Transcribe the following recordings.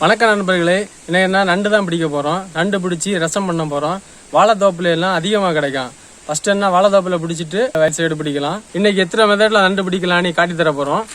வணக்கம் நண்பர்களே, என்ன நண்டு தான் பிடிக்க போகிறோம். நண்டு பிடிச்சி ரசம் பண்ண போகிறோம். வாழைத்தோப்புல எல்லாம் அதிகமாக கிடைக்கும். ஃபர்ஸ்ட் என்ன வாழைத்தோப்புல பிடிச்சிட்டு வயசு சைடு பிடிக்கலாம். இன்னைக்கு எத்தனை மெத்தட்ல நண்டு பிடிக்கலான்னு காட்டி தர போகிறோம்.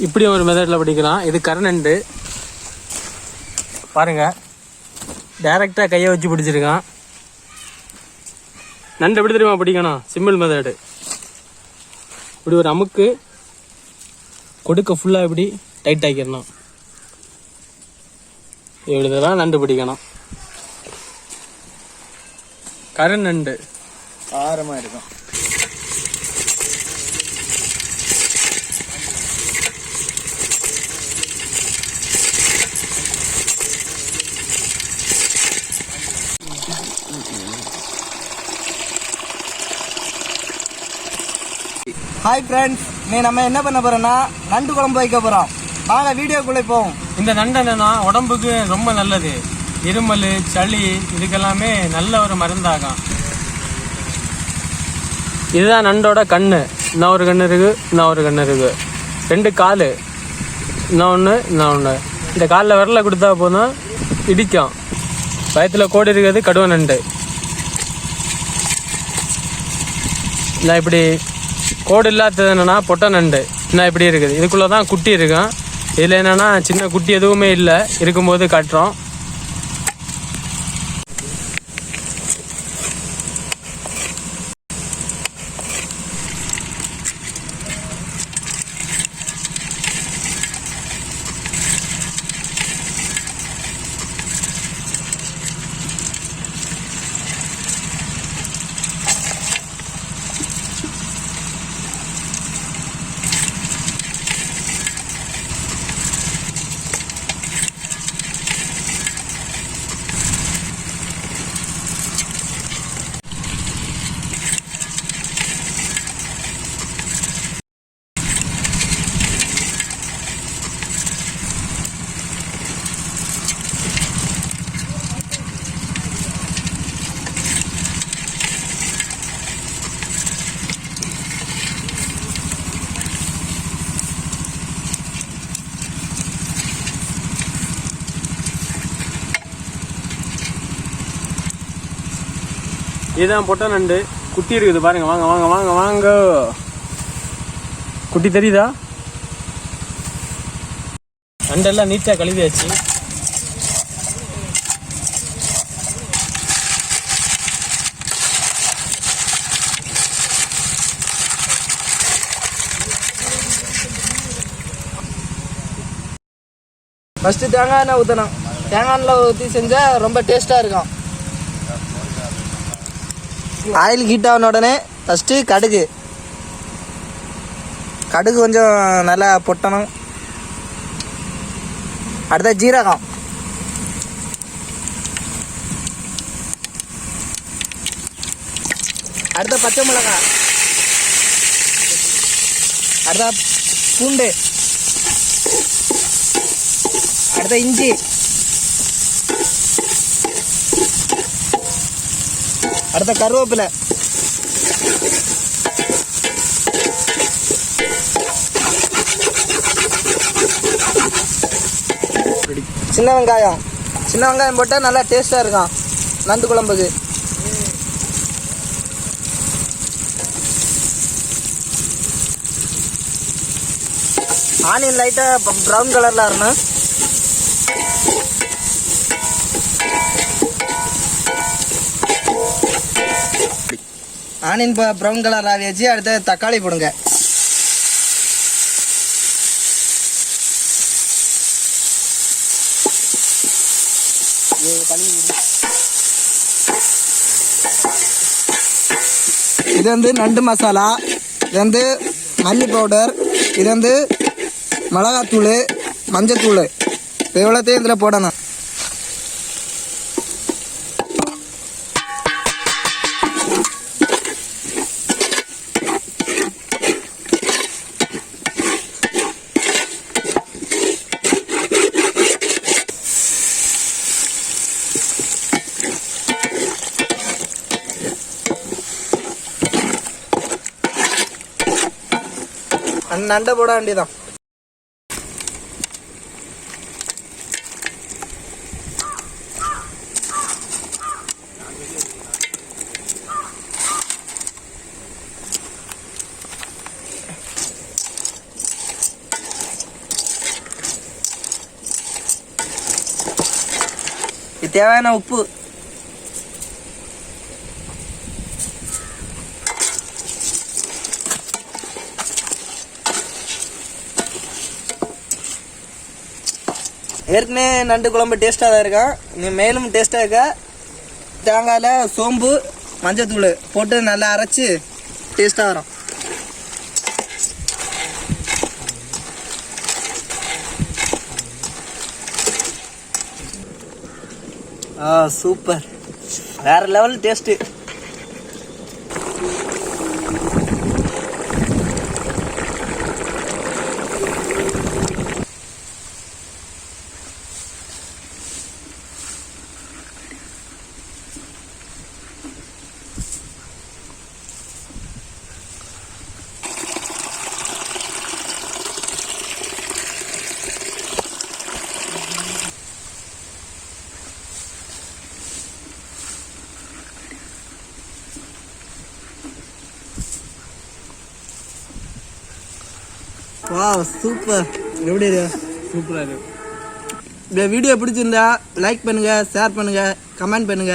இப்படி ஒரு மெத்தட்ல பிடிக்கலாம். இது கரநண்டு பாருங்க, டைரக்டா கையை வச்சு பிடிச்சிருக்கான். நண்டு எப்படி தெரியுமா பிடிக்கணும்? Simple method. இப்படி ஒரு அமுக்கு கொடுக்க ஃபுல்லா இப்படி டைட் ஆக்கிடணும். இப்படிதான் நண்டு பிடிக்கணும். கரநண்டு ஆரமா இருக்கும். ஹாய் ஃப்ரெண்ட்ஸ், நீ நம்ம என்ன பண்ண போறோம்னா நண்டு குழம்பு வைக்க போறோம். வாங்க வீடியோக்குள்ளே போவோம். இந்த நண்டு என்னன்னா உடம்புக்கு ரொம்ப நல்லது. இருமல், சளி இதுக்கெல்லாமே நல்ல ஒரு மருந்தாகும். இதுதான் நண்டோட கண்ணு. இன்னும் ஒரு கண்ணு இருக்கு, இன்னும் ஒரு கண்ணு இருக்கு. 2 காலு. இன்னொன்று இந்த காலில் விரல கொடுத்தா போதும் இடிக்கும். வயத்தில் கோடி இருக்கிறது கடுவ நண்டு. நான் இப்படி கோடு இல்லாதது என்னென்னா பொட்டை நண்டு. நான் இப்படி இருக்குது. இதுக்குள்ளே தான் குட்டி இருக்கும். இதில் என்னென்னா சின்ன குட்டி எதுவுமே இல்லை. இருக்கும்போது காட்டுறோம். இதுதான் பொட்டை நண்டு. குட்டி இருக்குது பாருங்க. வாங்க வாங்க வாங்க வாங்க. குட்டி தெரியுதா? நண்டெல்லாம் நீட்டாக கழுவியாச்சு. ஃபஸ்ட்டு தேங்காய் எண்ணெய் ஊற்றணும். தேங்காய் எண்ணெய் ஊற்றி செஞ்சால் ரொம்ப டேஸ்ட்டாக இருக்கும். ஆயில் ஹீட் ஆன உடனே ஃபஸ்ட்டு கடுகு கொஞ்சம் நல்லா பொட்டணும். அடுத்த ஜீரகம், அடுத்த பச்சை மிளகாய், அடுத்த பூண்டு, அடுத்த இஞ்சி, அடுத்த கருவேப்பிலை, சின்ன வெங்காயம் போட்டால் நல்லா டேஸ்ட்டாக இருக்கும் நண்டு குழம்புக்கு. ஆனியன் லைட்டாக ப்ரௌன் கலரில் இருக்கணும். ஆனியன் ப்ரௌன் கலர் ஆகியாச்சு. அடுத்து தக்காளி போடுங்க. இது வந்து நண்டு மசாலா, இது வந்து மல்லி பவுடர், இது வந்து மிளகாத்தூள், மஞ்சத்தூள், எவ்வளோத்தையும் இதில் போடணும். நண்டை போட வேண்டியதான். தேவையான உப்பு, ஏற்கனவே நண்டு குழம்பு டேஸ்ட்டாக தான் இருக்கும். நீ மேலும் டேஸ்ட்டாக இருக்க தேங்காயில் சோம்பு மஞ்சத்தூள் போட்டு நல்லா அரைச்சி டேஸ்ட்டாக வரும். சூப்பர், வேறு லெவல் டேஸ்ட்டு. வா சூப்பர். எப்படி இருக்கு? சூப்பரா இருக்கு. இந்த வீடியோ பிடிச்சிருந்தா லைக் பண்ணுங்க, ஷேர் பண்ணுங்க, கமெண்ட் பண்ணுங்க.